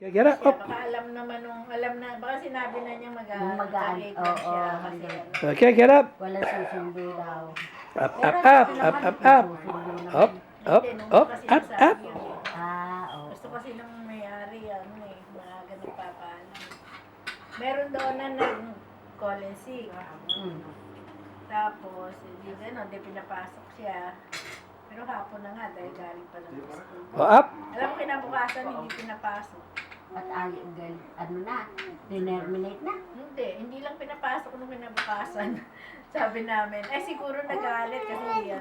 Get up, Siya, up. baka alam na, baka sinabi na niya Magaan, mag-aalig oo, siya kasi hanggang- Okay, get up. Walang susundo daw. Up, Pero up, up, ito up, naman, up, up. susundo naman. Up, up, Hindi, nung up, kasi up, nasabi up. yun eh. Oo. Gusto kasi nung may-ari, maaga nagpapaalam. Meron doon na nag-call and sick. Tapos, di pinapasok siya. Pero hapon na nga dahil galing pa ng school. Oh, up. Alam mo, kinabukasan, hindi pinapasok. At ano na, dinerminate na. Hindi lang pinapasok nung kinabukasan. Sabi namin, siguro nagalit kasi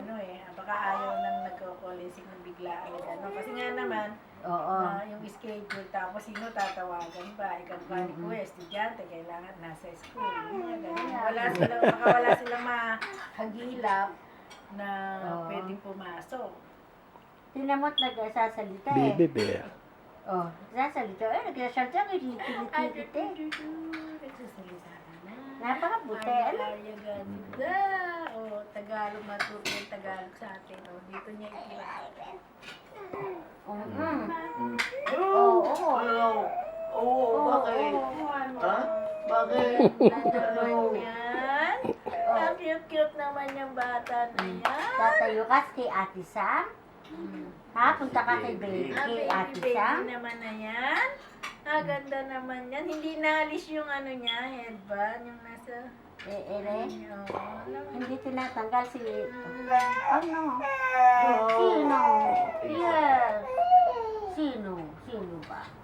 baka ayaw nang nagko-collecting ng biglaan. Kasi nga naman, Oo. yung schedule, tapos sino tatawagan pa? Ikaw ba ni Kuya, estudyante, kailangan nasa school. Baka wala silang mahagilap na pwedeng pumasok. Tinamot nagsasalita Baby bear. Oh, nagsasalita. Nagsasalita. Kilikite. Nagsasalita na. Napakabuti. Ay, ganda. Tagalog, matuto yung Tagalog sa atin. Dito niya ikilala. Bakit? Ha? Bakit? Yan. Ang cute-cute naman yung bata na yan. Tatayo ka kay Ate Sam. Ha? Punta ka kay Baby Ate Sam. naman na yan. Ganda naman yan. Hindi naalis yung niya, headband, yung nasa... Ere. Oo. Hindi tinatanggal si... Ano? Sino? Yes. Sino ba?